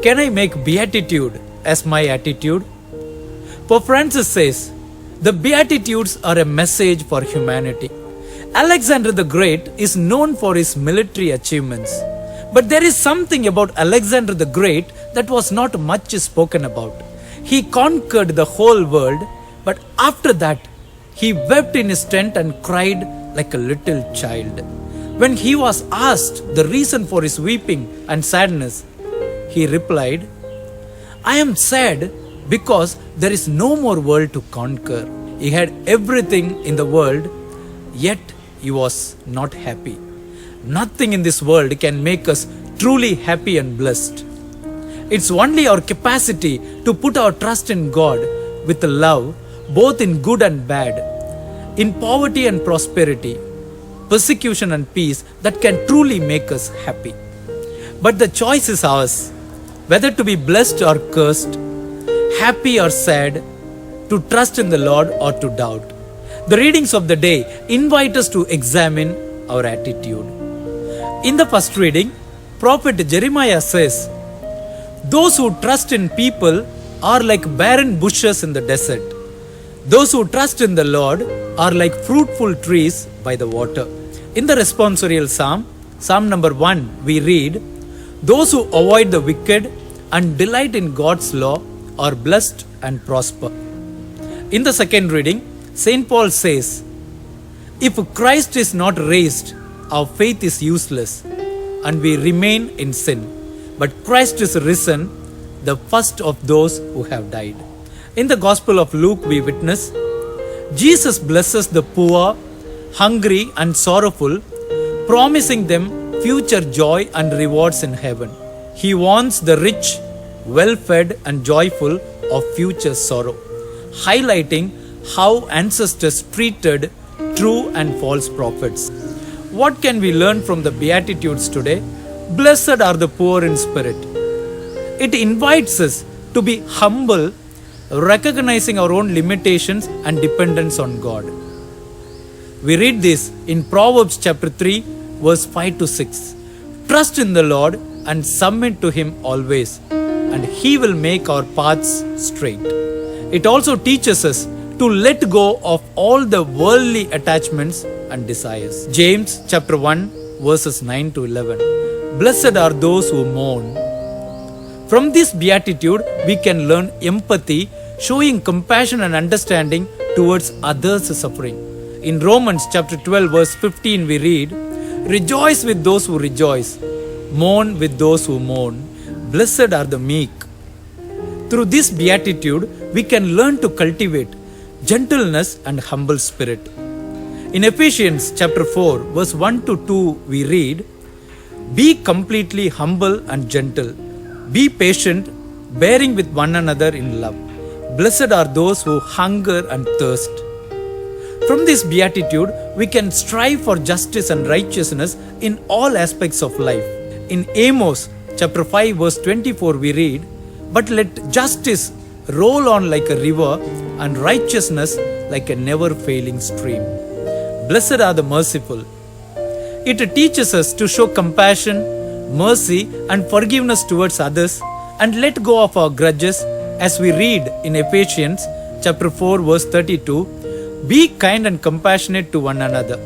Can I make beatitude as my attitude? Pope Francis says, the Beatitudes are a message for humanity. Alexander the Great is known for his military achievements. But there is something about Alexander the Great that was not much spoken about. He conquered the whole world, but after that, he wept in his tent and cried like a little child. When he was asked the reason for his weeping and sadness, he replied, I am sad because there is no more world to conquer. He had everything in the world, yet he was not happy. Nothing in this world can make us truly happy and blessed. It's only our capacity to put our trust in God with love, both in good and bad, in poverty and prosperity, persecution and peace, that can truly make us happy. But the choice is ours, whether to be blessed or cursed, happy or sad, to trust in the Lord or to doubt. The readings of the day invite us to examine our attitude. In the first reading, Prophet Jeremiah says, those who trust in people are like barren bushes in the desert. Those who trust in the Lord are like fruitful trees by the water. In the responsorial psalm, Psalm number 1, we read, those who avoid the wicked and delight in God's law are blessed and prosper. In the second reading, St. Paul says, if Christ is not raised, our faith is useless and we remain in sin. But Christ is risen, the first of those who have died. In the Gospel of Luke, we witness, Jesus blesses the poor, hungry and sorrowful, promising them future joy and rewards in heaven. He warns the rich, well-fed and joyful of future sorrow, highlighting how ancestors treated true and false prophets. What can we learn from the Beatitudes today? Blessed are the poor in spirit. It invites us to be humble, recognizing our own limitations and dependence on God. We read this in Proverbs chapter 3, verse 5 to 6. Trust in the Lord and submit to Him always, and He will make our paths straight. It also teaches us to let go of all the worldly attachments and desires. James chapter 1, verses 9 to 11. Blessed are those who mourn. From this beatitude, we can learn empathy, showing compassion and understanding towards others' suffering. In Romans chapter 12, verse 15, we read, rejoice with those who rejoice, mourn with those who mourn. Blessed are the meek. Through this beatitude, we can learn to cultivate gentleness and humble spirit. In Ephesians chapter 4, verse 1 to 2, we read, be completely humble and gentle. Be patient, bearing with one another in love. Blessed are those who hunger and thirst. From this beatitude, we can strive for justice and righteousness in all aspects of life. In Amos chapter 5, verse 24, we read, but let justice roll on like a river and righteousness like a never-failing stream. Blessed are the merciful. It teaches us to show compassion, mercy and forgiveness towards others and let go of our grudges, as we read in Ephesians chapter 4, verse 32, be kind and compassionate to one another,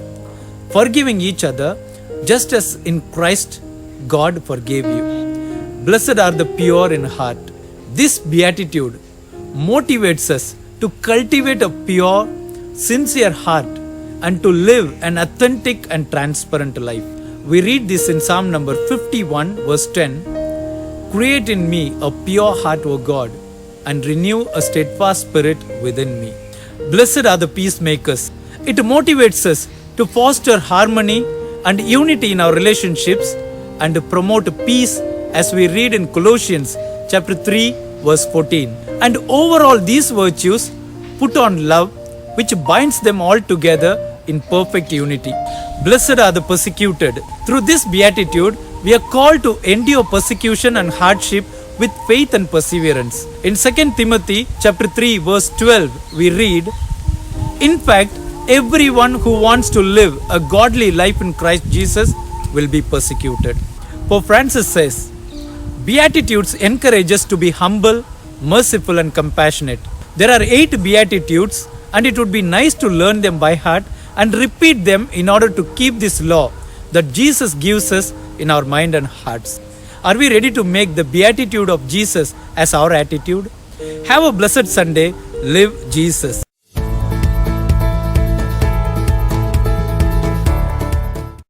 forgiving each other just as in Christ God forgave you. Blessed are the pure in heart. This beatitude motivates us to cultivate a pure, sincere heart and to live an authentic and transparent life. We read this in Psalm number 51, verse 10. Create in me a pure heart, O God, and renew a steadfast spirit within me. Blessed are the peacemakers. It motivates us to foster harmony and unity in our relationships and to promote peace, as we read in Colossians chapter 3, verse 14. And overall, these virtues put on love, which binds them all together in perfect unity. Blessed are the persecuted. Through this beatitude, we are called to endure persecution and hardship with faith and perseverance. In 2 Timothy chapter 3, verse 12, we read, in fact, everyone who wants to live a godly life in Christ Jesus will be persecuted. Pope Francis says, Beatitudes encourage us to be humble, merciful, and compassionate. There are 8 Beatitudes, and it would be nice to learn them by heart and repeat them in order to keep this law that Jesus gives us in our mind and hearts. Are we ready to make the Beatitude of Jesus as our attitude? Have a blessed Sunday. Live Jesus.